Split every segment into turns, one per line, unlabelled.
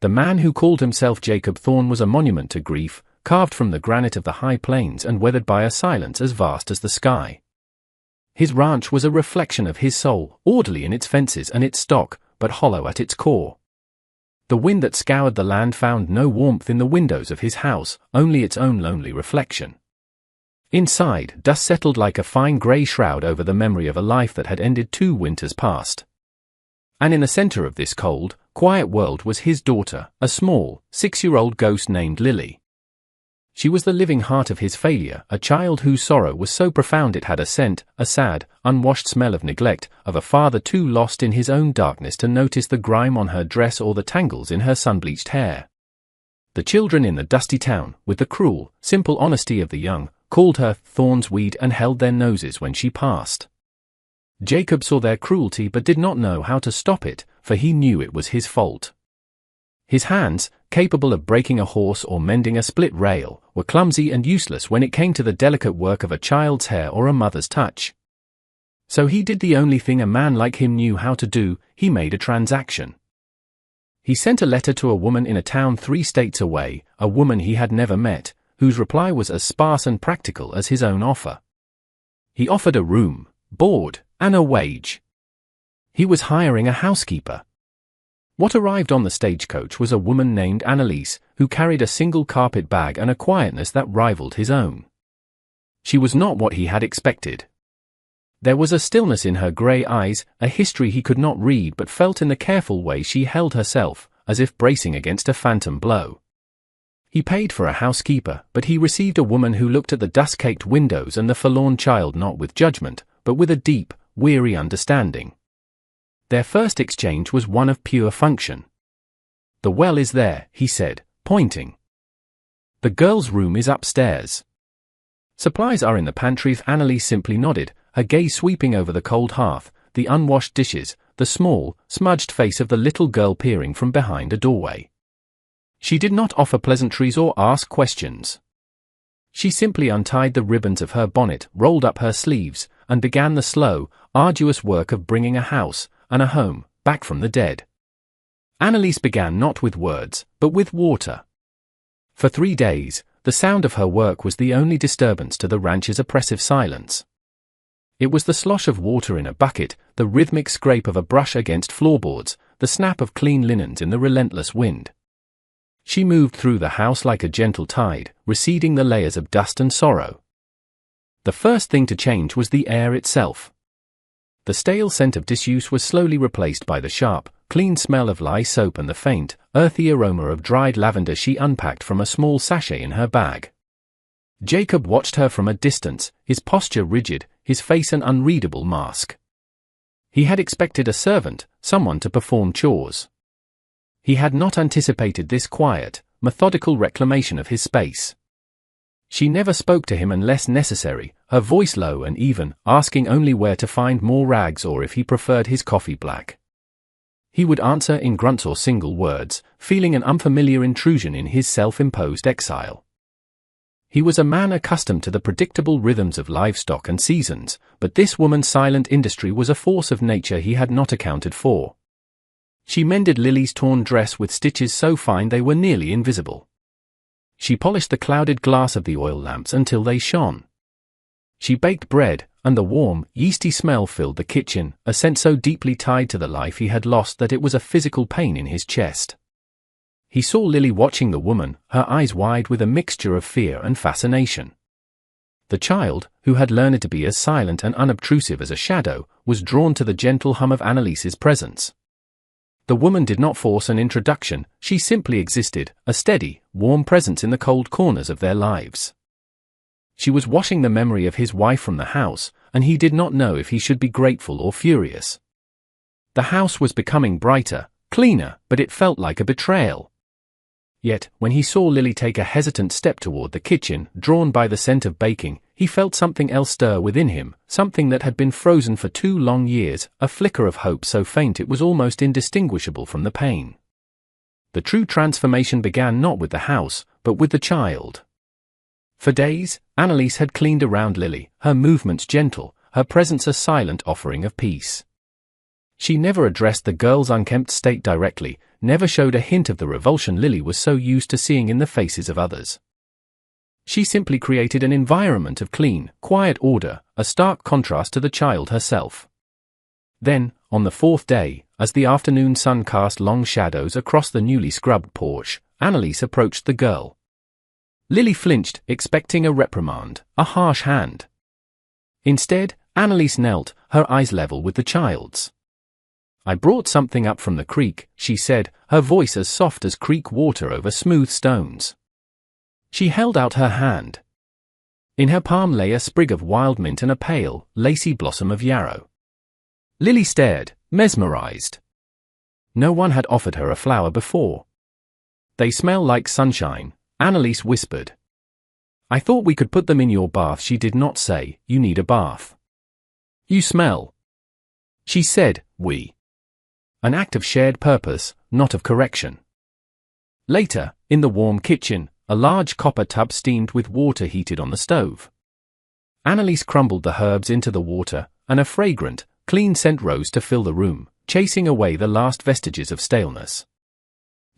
The man who called himself Jacob Thorne was a monument to grief, carved from the granite of the high plains and weathered by a silence as vast as the sky. His ranch was a reflection of his soul, orderly in its fences and its stock, but hollow at its core. The wind that scoured the land found no warmth in the windows of his house, only its own lonely reflection. Inside, dust settled like a fine grey shroud over the memory of a life that had ended 2 winters past. And in the center of this cold, quiet world was his daughter, a small, 6-year-old ghost named Lily. She was the living heart of his failure, a child whose sorrow was so profound it had a scent, a sad, unwashed smell of neglect, of a father too lost in his own darkness to notice the grime on her dress or the tangles in her sun-bleached hair. The children in the dusty town, with the cruel, simple honesty of the young, called her Thorne's Weed and held their noses when she passed. Jacob saw their cruelty but did not know how to stop it, for he knew it was his fault. His hands, capable of breaking a horse or mending a split rail, were clumsy and useless when it came to the delicate work of a child's hair or a mother's touch. So he did the only thing a man like him knew how to do: he made a transaction. He sent a letter to a woman in a town 3 states away, a woman he had never met, whose reply was as sparse and practical as his own offer. He offered a room, board, and a wage. He was hiring a housekeeper. What arrived on the stagecoach was a woman named Annalise, who carried a single carpet bag and a quietness that rivaled his own. She was not what he had expected. There was a stillness in her grey eyes, a history he could not read but felt in the careful way she held herself, as if bracing against a phantom blow. He paid for a housekeeper, but he received a woman who looked at the dust-caked windows and the forlorn child not with judgment, but with a deep, weary understanding. Their first exchange was one of pure function. "The well is there," he said, pointing. "The girl's room is upstairs. Supplies are in the pantry." Annalise simply nodded, her gaze sweeping over the cold hearth, the unwashed dishes, the small, smudged face of the little girl peering from behind a doorway. She did not offer pleasantries or ask questions. She simply untied the ribbons of her bonnet, rolled up her sleeves, and began the slow, arduous work of bringing a house and a home back from the dead. Annalise began not with words, but with water. For 3 days, the sound of her work was the only disturbance to the ranch's oppressive silence. It was the slosh of water in a bucket, the rhythmic scrape of a brush against floorboards, the snap of clean linens in the relentless wind. She moved through the house like a gentle tide, receding the layers of dust and sorrow. The first thing to change was the air itself. The stale scent of disuse was slowly replaced by the sharp, clean smell of lye soap and the faint, earthy aroma of dried lavender she unpacked from a small sachet in her bag. Jacob watched her from a distance, his posture rigid, his face an unreadable mask. He had expected a servant, someone to perform chores. He had not anticipated this quiet, methodical reclamation of his space. She never spoke to him unless necessary, her voice low and even, asking only where to find more rags or if he preferred his coffee black. He would answer in grunts or single words, feeling an unfamiliar intrusion in his self-imposed exile. He was a man accustomed to the predictable rhythms of livestock and seasons, but this woman's silent industry was a force of nature he had not accounted for. She mended Lily's torn dress with stitches so fine they were nearly invisible. She polished the clouded glass of the oil lamps until they shone. She baked bread, and the warm, yeasty smell filled the kitchen, a scent so deeply tied to the life he had lost that it was a physical pain in his chest. He saw Lily watching the woman, her eyes wide with a mixture of fear and fascination. The child, who had learned to be as silent and unobtrusive as a shadow, was drawn to the gentle hum of Annalise's presence. The woman did not force an introduction, she simply existed, a steady, warm presence in the cold corners of their lives. She was washing the memory of his wife from the house, and he did not know if he should be grateful or furious. The house was becoming brighter, cleaner, but it felt like a betrayal. Yet, when he saw Lily take a hesitant step toward the kitchen, drawn by the scent of baking, he felt something else stir within him, something that had been frozen for 2 long years, a flicker of hope so faint it was almost indistinguishable from the pain. The true transformation began not with the house, but with the child. For days, Annalise had cleaned around Lily, her movements gentle, her presence a silent offering of peace. She never addressed the girl's unkempt state directly, never showed a hint of the revulsion Lily was so used to seeing in the faces of others. She simply created an environment of clean, quiet order, a stark contrast to the child herself. Then, on the fourth day, as the afternoon sun cast long shadows across the newly scrubbed porch, Annalise approached the girl. Lily flinched, expecting a reprimand, a harsh hand. Instead, Annalise knelt, her eyes level with the child's. "I brought something up from the creek," she said, her voice as soft as creek water over smooth stones. She held out her hand. In her palm lay a sprig of wild mint and a pale, lacy blossom of yarrow. Lily stared, mesmerized. No one had offered her a flower before. "They smell like sunshine," Annalise whispered. "I thought we could put them in your bath." She did not say, "You need a bath. You smell." She said, "We." An act of shared purpose, not of correction. Later, in the warm kitchen, a large copper tub steamed with water heated on the stove. Annalise crumbled the herbs into the water, and a fragrant, clean scent rose to fill the room, chasing away the last vestiges of staleness.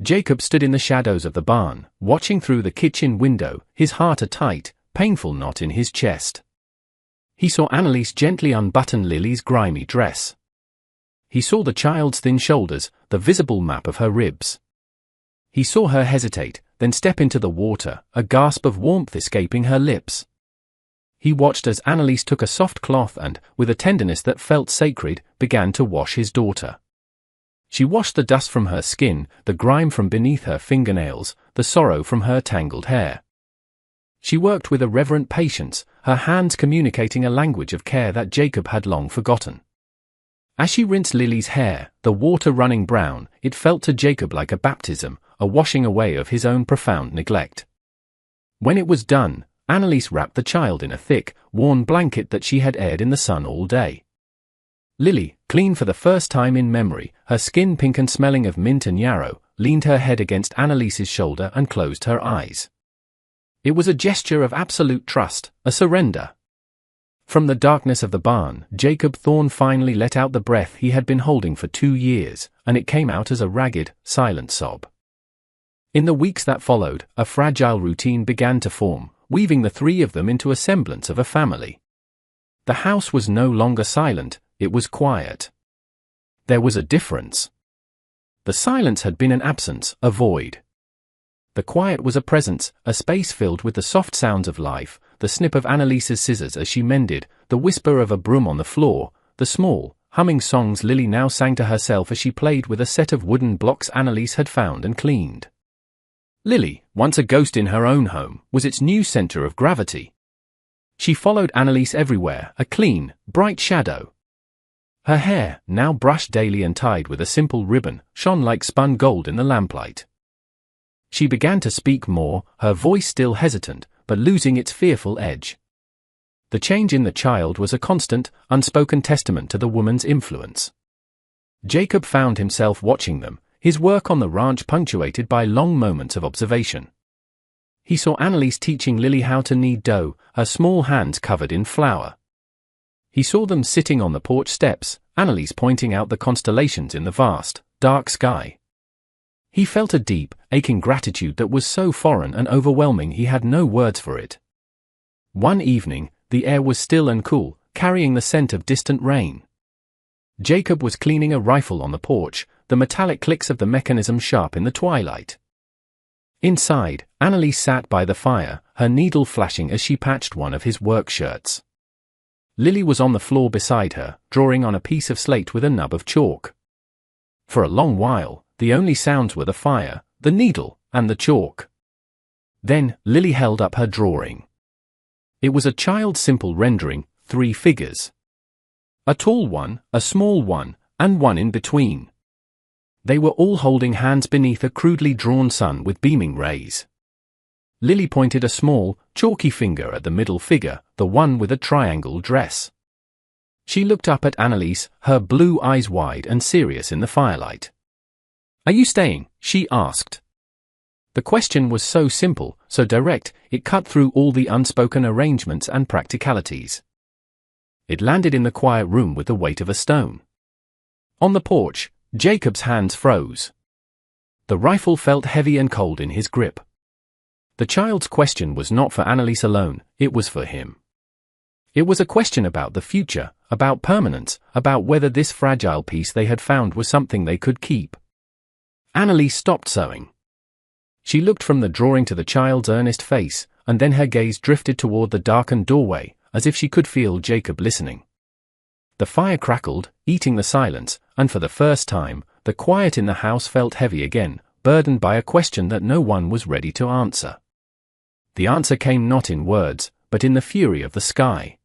Jacob stood in the shadows of the barn, watching through the kitchen window, his heart a tight, painful knot in his chest. He saw Annalise gently unbutton Lily's grimy dress. He saw the child's thin shoulders, the visible map of her ribs. He saw her hesitate, then step into the water, a gasp of warmth escaping her lips. He watched as Annalise took a soft cloth and, with a tenderness that felt sacred, began to wash his daughter. She washed the dust from her skin, the grime from beneath her fingernails, the sorrow from her tangled hair. She worked with a reverent patience, her hands communicating a language of care that Jacob had long forgotten. As she rinsed Lily's hair, the water running brown, it felt to Jacob like a baptism, a washing away of his own profound neglect. When it was done, Annalise wrapped the child in a thick, worn blanket that she had aired in the sun all day. Lily, clean for the first time in memory, her skin pink and smelling of mint and yarrow, leaned her head against Annalise's shoulder and closed her eyes. It was a gesture of absolute trust, a surrender. From the darkness of the barn, Jacob Thorne finally let out the breath he had been holding for 2 years, and it came out as a ragged, silent sob. In the weeks that followed, a fragile routine began to form, weaving the three of them into a semblance of a family. The house was no longer silent, it was quiet. There was a difference. The silence had been an absence, a void. The quiet was a presence, a space filled with the soft sounds of life, the snip of Annalise's scissors as she mended, the whisper of a broom on the floor, the small, humming songs Lily now sang to herself as she played with a set of wooden blocks Annalise had found and cleaned. Lily, once a ghost in her own home, was its new center of gravity. She followed Annalise everywhere, a clean, bright shadow. Her hair, now brushed daily and tied with a simple ribbon, shone like spun gold in the lamplight. She began to speak more, her voice still hesitant, but losing its fearful edge. The change in the child was a constant, unspoken testament to the woman's influence. Jacob found himself watching them, his work on the ranch punctuated by long moments of observation. He saw Annalise teaching Lily how to knead dough, her small hands covered in flour. He saw them sitting on the porch steps, Annalise pointing out the constellations in the vast, dark sky. He felt a deep, aching gratitude that was so foreign and overwhelming he had no words for it. One evening, the air was still and cool, carrying the scent of distant rain. Jacob was cleaning a rifle on the porch, the metallic clicks of the mechanism sharp in the twilight. Inside, Annalise sat by the fire, her needle flashing as she patched one of his work shirts. Lily was on the floor beside her, drawing on a piece of slate with a nub of chalk. For a long while, the only sounds were the fire, the needle, and the chalk. Then, Lily held up her drawing. It was a child's simple rendering, 3 figures. A tall one, a small one, and one in between. They were all holding hands beneath a crudely drawn sun with beaming rays. Lily pointed a small, chalky finger at the middle figure, the one with a triangle dress. She looked up at Annalise, her blue eyes wide and serious in the firelight. "Are you staying?" she asked. The question was so simple, so direct, it cut through all the unspoken arrangements and practicalities. It landed in the quiet room with the weight of a stone. On the porch, Jacob's hands froze. The rifle felt heavy and cold in his grip. The child's question was not for Annalise alone, it was for him. It was a question about the future, about permanence, about whether this fragile piece they had found was something they could keep. Annalise stopped sewing. She looked from the drawing to the child's earnest face, and then her gaze drifted toward the darkened doorway, as if she could feel Jacob listening. The fire crackled, eating the silence, and for the first time, the quiet in the house felt heavy again, burdened by a question that no one was ready to answer. The answer came not in words, but in the fury of the sky.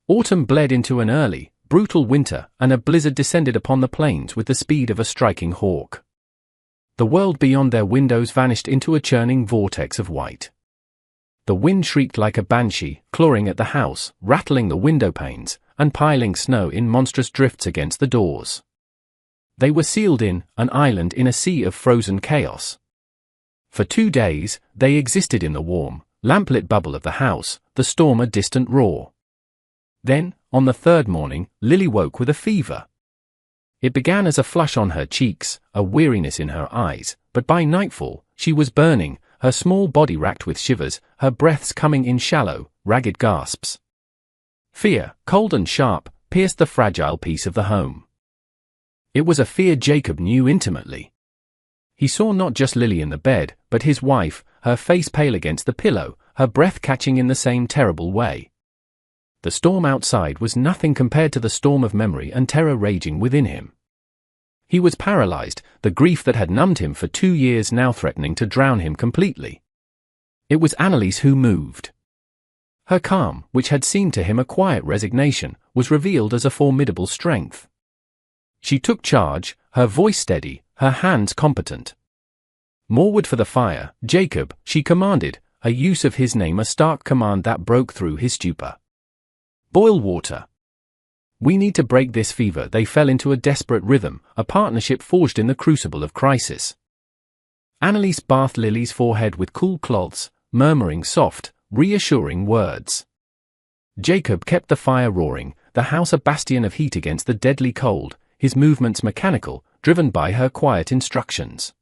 Autumn bled into an early, brutal winter, and a blizzard descended upon the plains with the speed of a striking hawk. The world beyond their windows vanished into a churning vortex of white. The wind shrieked like a banshee, clawing at the house, rattling the window panes, and piling snow in monstrous drifts against the doors. They were sealed in, an island in a sea of frozen chaos. For 2 days, they existed in the warm, lamplit bubble of the house, the storm a distant roar. Then, on the third morning, Lily woke with a fever. It began as a flush on her cheeks, a weariness in her eyes, but by nightfall, she was burning, her small body racked with shivers, her breaths coming in shallow, ragged gasps. Fear, cold and sharp, pierced the fragile peace of the home. It was a fear Jacob knew intimately. He saw not just Lily in the bed, but his wife, her face pale against the pillow, her breath catching in the same terrible way. The storm outside was nothing compared to the storm of memory and terror raging within him. He was paralyzed, the grief that had numbed him for 2 years now threatening to drown him completely. It was Annalise who moved. Her calm, which had seemed to him a quiet resignation, was revealed as a formidable strength. She took charge, her voice steady, her hands competent. "More wood for the fire, Jacob," she commanded, a use of his name a stark command that broke through his stupor. "Boil water. We need to break this fever." They fell into a desperate rhythm, a partnership forged in the crucible of crisis. Annalise bathed Lily's forehead with cool cloths, murmuring soft, reassuring words. Jacob kept the fire roaring, the house a bastion of heat against the deadly cold, his movements mechanical, driven by her quiet instructions.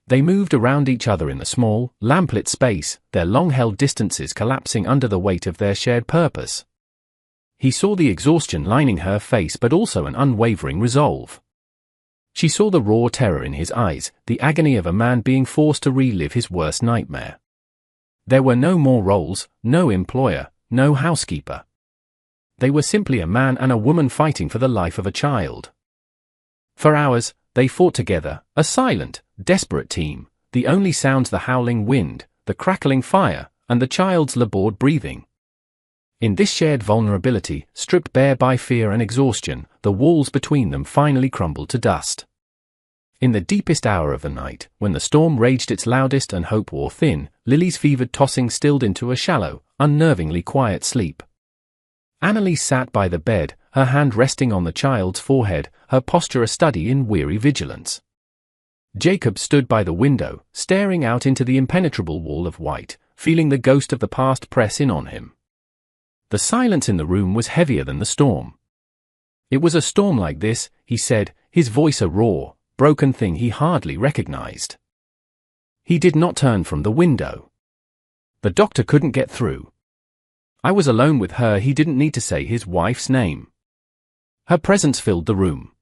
They moved around each other in the small, lamplit space, their long-held distances collapsing under the weight of their shared purpose. He saw the exhaustion lining her face but also an unwavering resolve. She saw the raw terror in his eyes, the agony of a man being forced to relive his worst nightmare. There were no more roles, no employer, no housekeeper. They were simply a man and a woman fighting for the life of a child. For hours, they fought together, a silent, desperate team, the only sounds the howling wind, the crackling fire, and the child's labored breathing. In this shared vulnerability, stripped bare by fear and exhaustion, the walls between them finally crumbled to dust. In the deepest hour of the night, when the storm raged its loudest and hope wore thin, Lily's fevered tossing stilled into a shallow, unnervingly quiet sleep. Annalise sat by the bed, her hand resting on the child's forehead, her posture a study in weary vigilance. Jacob stood by the window, staring out into the impenetrable wall of white, feeling the ghost of the past press in on him. The silence in the room was heavier than the storm. It was a storm like this, he said, his voice a raw, broken thing he hardly recognized. He did not turn from the window. The doctor couldn't get through. I was alone with her. He didn't need to say his wife's name. Her presence filled the room.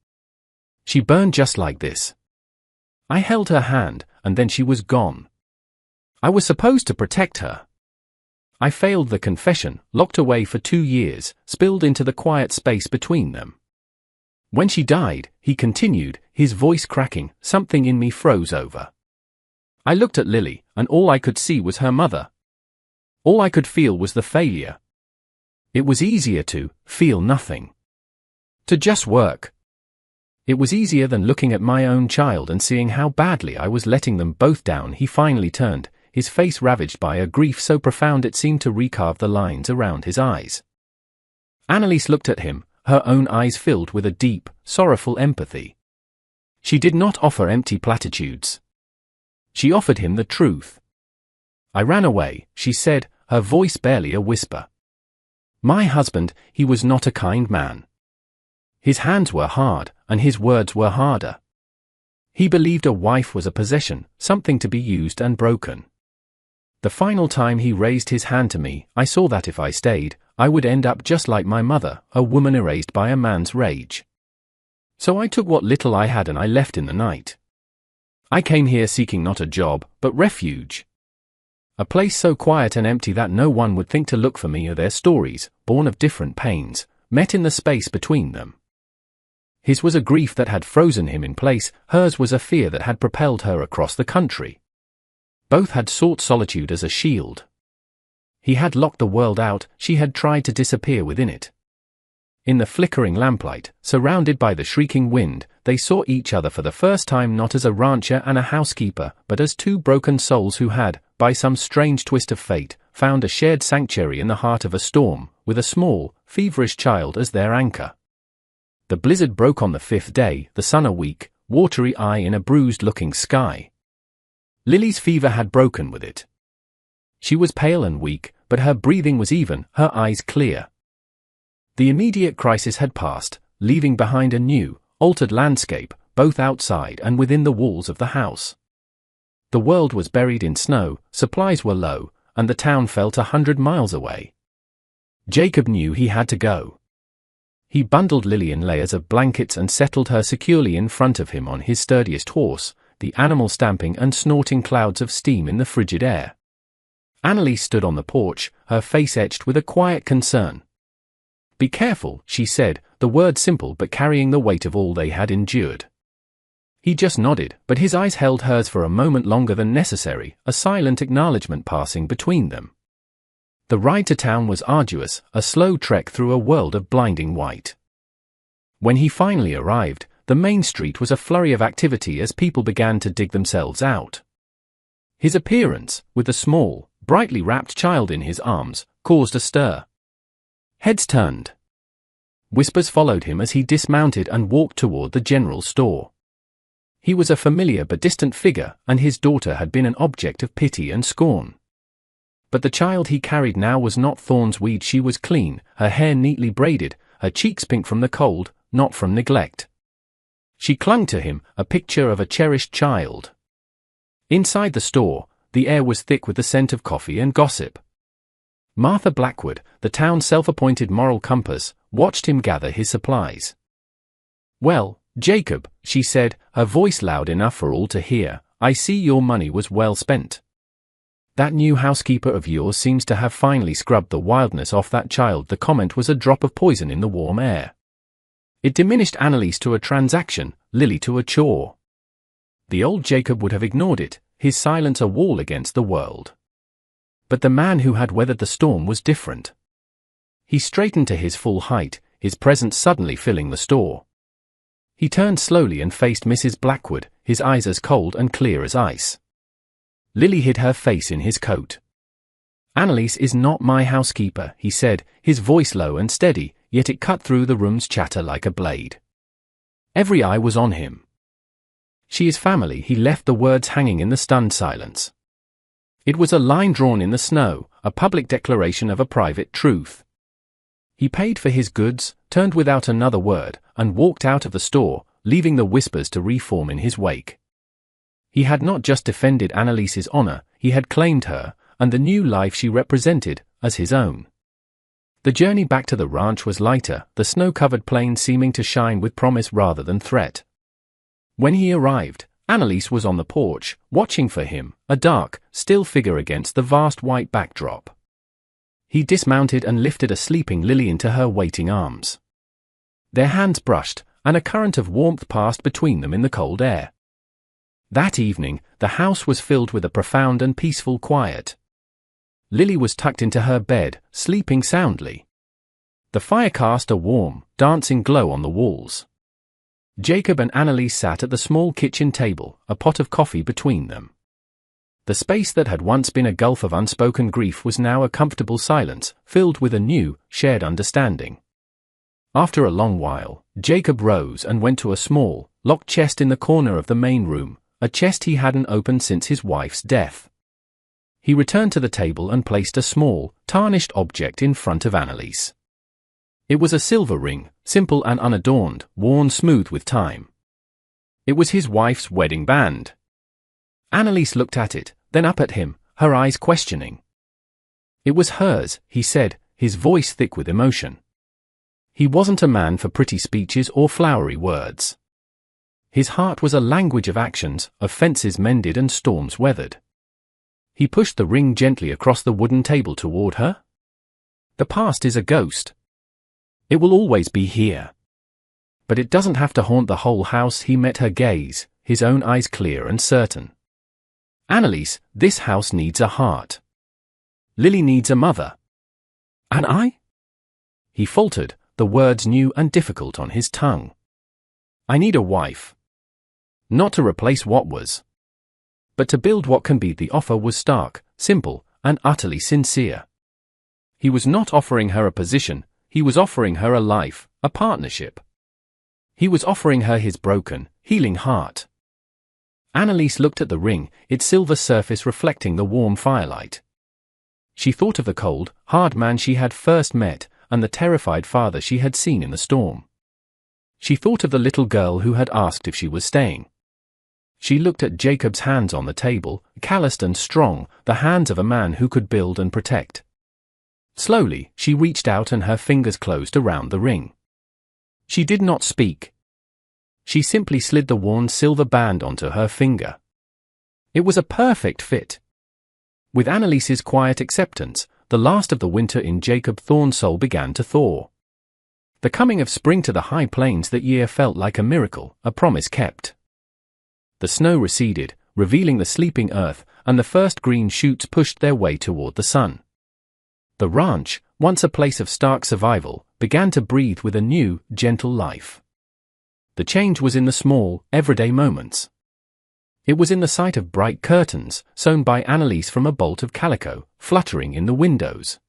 She burned just like this. I held her hand, and then she was gone. I was supposed to protect her. I failed the confession, locked away for 2 years, spilled into the quiet space between them. When she died, he continued, his voice cracking, something in me froze over. I looked at Lily, and all I could see was her mother. All I could feel was the failure. It was easier to feel nothing. To just work. It was easier than looking at my own child and seeing how badly I was letting them both down. He finally turned, his face ravaged by a grief so profound it seemed to recarve the lines around his eyes. Annalise looked at him, her own eyes filled with a deep, sorrowful empathy. She did not offer empty platitudes. She offered him the truth. I ran away, she said, her voice barely a whisper. My husband, he was not a kind man. His hands were hard, and his words were harder. He believed a wife was a possession, something to be used and broken. The final time he raised his hand to me, I saw that if I stayed, I would end up just like my mother, a woman erased by a man's rage. So I took what little I had and I left in the night. I came here seeking not a job, but refuge. A place so quiet and empty that no one would think to look for me or their stories, born of different pains, met in the space between them. His was a grief that had frozen him in place, hers was a fear that had propelled her across the country. Both had sought solitude as a shield. He had locked the world out, she had tried to disappear within it. In the flickering lamplight, surrounded by the shrieking wind, they saw each other for the first time not as a rancher and a housekeeper, but as two broken souls who had, by some strange twist of fate, found a shared sanctuary in the heart of a storm, with a small, feverish child as their anchor. The blizzard broke on the 5th day, the sun a weak, watery eye in a bruised-looking sky. Lily's fever had broken with it. She was pale and weak, but her breathing was even, her eyes clear. The immediate crisis had passed, leaving behind a new, altered landscape, both outside and within the walls of the house. The world was buried in snow, supplies were low, and the town felt 100 miles away. Jacob knew he had to go. He bundled Lily in layers of blankets and settled her securely in front of him on his sturdiest horse, the animal stamping and snorting clouds of steam in the frigid air. Annalise stood on the porch, her face etched with a quiet concern. "Be careful," she said, the word simple but carrying the weight of all they had endured. He just nodded, but his eyes held hers for a moment longer than necessary, a silent acknowledgement passing between them. The ride to town was arduous, a slow trek through a world of blinding white. When he finally arrived, the main street was a flurry of activity as people began to dig themselves out. His appearance, with a small, brightly wrapped child in his arms, caused a stir. Heads turned. Whispers followed him as he dismounted and walked toward the general store. He was a familiar but distant figure, and his daughter had been an object of pity and scorn. But the child he carried now was not Thorn's weed. She was clean, her hair neatly braided, her cheeks pink from the cold, not from neglect. She clung to him, a picture of a cherished child. Inside the store, the air was thick with the scent of coffee and gossip. Martha Blackwood, the town's self-appointed moral compass, watched him gather his supplies. "Well, Jacob," she said, her voice loud enough for all to hear, "I see your money was well spent. That new housekeeper of yours seems to have finally scrubbed the wildness off that child." The comment was a drop of poison in the warm air. It diminished Annalise to a transaction, Lily to a chore. The old Jacob would have ignored it, his silence a wall against the world. But the man who had weathered the storm was different. He straightened to his full height, his presence suddenly filling the store. He turned slowly and faced Mrs. Blackwood, his eyes as cold and clear as ice. Lily hid her face in his coat. "Annalise is not my housekeeper," he said, his voice low and steady, yet it cut through the room's chatter like a blade. Every eye was on him. "She is family." He left the words hanging in the stunned silence. It was a line drawn in the snow, a public declaration of a private truth. He paid for his goods, turned without another word, and walked out of the store, leaving the whispers to reform in his wake. He had not just defended Annalise's honor, he had claimed her, and the new life she represented, as his own. The journey back to the ranch was lighter, the snow-covered plain seeming to shine with promise rather than threat. When he arrived, Annalise was on the porch, watching for him, a dark, still figure against the vast white backdrop. He dismounted and lifted a sleeping Lily into her waiting arms. Their hands brushed, and a current of warmth passed between them in the cold air. That evening, the house was filled with a profound and peaceful quiet. Lily was tucked into her bed, sleeping soundly. The fire cast a warm, dancing glow on the walls. Jacob and Annalise sat at the small kitchen table, a pot of coffee between them. The space that had once been a gulf of unspoken grief was now a comfortable silence, filled with a new, shared understanding. After a long while, Jacob rose and went to a small, locked chest in the corner of the main room, a chest he hadn't opened since his wife's death. He returned to the table and placed a small, tarnished object in front of Annalise. It was a silver ring, simple and unadorned, worn smooth with time. It was his wife's wedding band. Anneliese looked at it, then up at him, her eyes questioning. It was hers, he said, his voice thick with emotion. He wasn't a man for pretty speeches or flowery words. His heart was a language of actions, of fences mended and storms weathered. He pushed the ring gently across the wooden table toward her. The past is a ghost. It will always be here. But it doesn't have to haunt the whole house. He met her gaze, his own eyes clear and certain. Anneliese, this house needs a heart. Lily needs a mother. And I? He faltered, the words new and difficult on his tongue. I need a wife. Not to replace what was, but to build what can be. The offer was stark, simple, and utterly sincere. He was not offering her a position, he was offering her a life, a partnership. He was offering her his broken, healing heart. Anneliese looked at the ring, its silver surface reflecting the warm firelight. She thought of the cold, hard man she had first met, and the terrified father she had seen in the storm. She thought of the little girl who had asked if she was staying. She looked at Jacob's hands on the table, calloused and strong, the hands of a man who could build and protect. Slowly, she reached out and her fingers closed around the ring. She did not speak. She simply slid the worn silver band onto her finger. It was a perfect fit. With Anneliese's quiet acceptance, the last of the winter in Jacob Thorne's soul began to thaw. The coming of spring to the high plains that year felt like a miracle, a promise kept. The snow receded, revealing the sleeping earth, and the first green shoots pushed their way toward the sun. The ranch, once a place of stark survival, began to breathe with a new, gentle life. The change was in the small, everyday moments. It was in the sight of bright curtains, sewn by Anneliese from a bolt of calico, fluttering in the windows.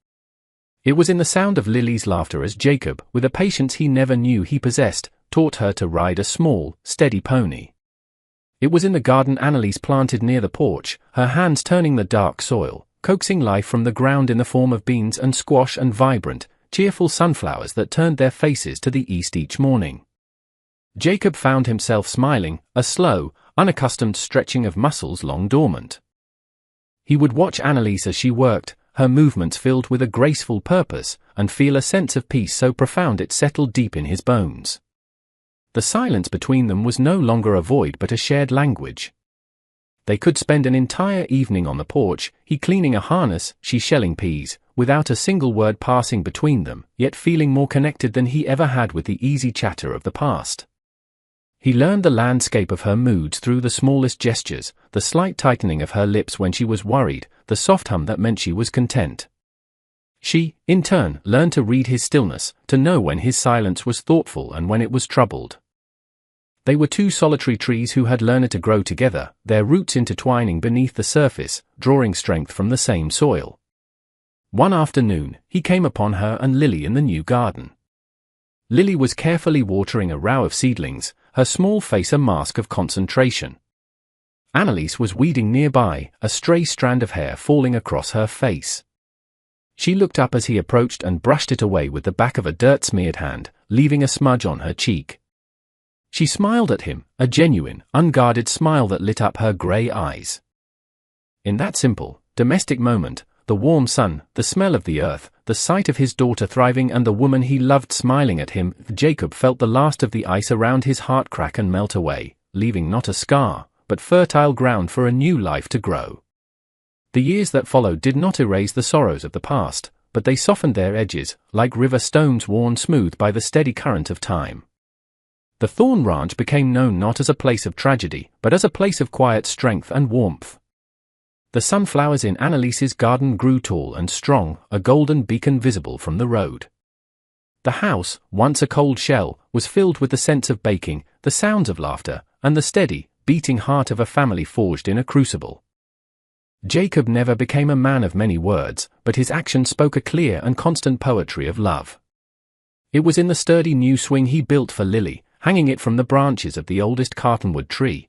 It was in the sound of Lily's laughter as Jacob, with a patience he never knew he possessed, taught her to ride a small, steady pony. It was in the garden Anneliese planted near the porch, her hands turning the dark soil, coaxing life from the ground in the form of beans and squash and vibrant, cheerful sunflowers that turned their faces to the east each morning. Jacob found himself smiling, a slow, unaccustomed stretching of muscles long dormant. He would watch Anneliese as she worked, her movements filled with a graceful purpose, and feel a sense of peace so profound it settled deep in his bones. The silence between them was no longer a void but a shared language. They could spend an entire evening on the porch, he cleaning a harness, she shelling peas, without a single word passing between them, yet feeling more connected than he ever had with the easy chatter of the past. He learned the landscape of her moods through the smallest gestures, the slight tightening of her lips when she was worried, the soft hum that meant she was content. She, in turn, learned to read his stillness, to know when his silence was thoughtful and when it was troubled. They were two solitary trees who had learned to grow together, their roots intertwining beneath the surface, drawing strength from the same soil. One afternoon, he came upon her and Lily in the new garden. Lily was carefully watering a row of seedlings, her small face a mask of concentration. Anneliese was weeding nearby, a stray strand of hair falling across her face. She looked up as he approached and brushed it away with the back of a dirt-smeared hand, leaving a smudge on her cheek. She smiled at him, a genuine, unguarded smile that lit up her grey eyes. In that simple, domestic moment, the warm sun, the smell of the earth, the sight of his daughter thriving and the woman he loved smiling at him, Jacob felt the last of the ice around his heart crack and melt away, leaving not a scar, but fertile ground for a new life to grow. The years that followed did not erase the sorrows of the past, but they softened their edges, like river stones worn smooth by the steady current of time. The Thorne Ranch became known not as a place of tragedy, but as a place of quiet strength and warmth. The sunflowers in Anneliese's garden grew tall and strong, a golden beacon visible from the road. The house, once a cold shell, was filled with the scents of baking, the sounds of laughter, and the steady, beating heart of a family forged in a crucible. Jacob never became a man of many words, but his actions spoke a clear and constant poetry of love. It was in the sturdy new swing he built for Lily, hanging it from the branches of the oldest cartonwood tree.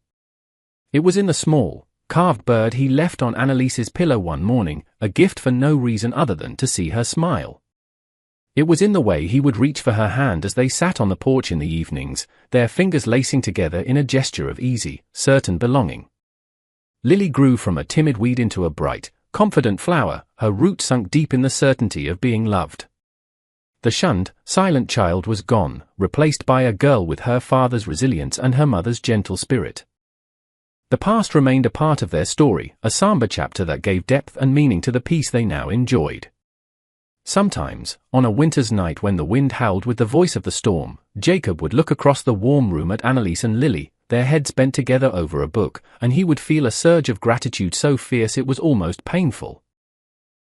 It was in the small, carved bird he left on Anneliese's pillow one morning, a gift for no reason other than to see her smile. It was in the way he would reach for her hand as they sat on the porch in the evenings, their fingers lacing together in a gesture of easy, certain belonging. Lily grew from a timid weed into a bright, confident flower, her roots sunk deep in the certainty of being loved. The shunned, silent child was gone, replaced by a girl with her father's resilience and her mother's gentle spirit. The past remained a part of their story, a somber chapter that gave depth and meaning to the peace they now enjoyed. Sometimes, on a winter's night when the wind howled with the voice of the storm, Jacob would look across the warm room at Annalise and Lily, their heads bent together over a book, and he would feel a surge of gratitude so fierce it was almost painful.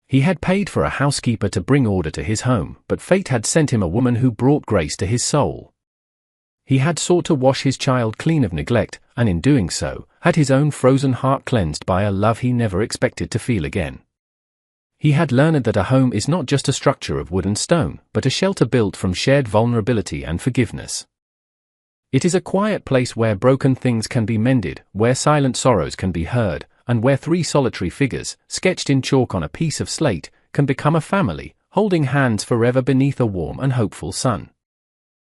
He had paid for a housekeeper to bring order to his home, but fate had sent him a woman who brought grace to his soul. He had sought to wash his child clean of neglect, and in doing so, had his own frozen heart cleansed by a love he never expected to feel again. He had learned that a home is not just a structure of wood and stone, but a shelter built from shared vulnerability and forgiveness. It is a quiet place where broken things can be mended, where silent sorrows can be heard, and where three solitary figures, sketched in chalk on a piece of slate, can become a family, holding hands forever beneath a warm and hopeful sun.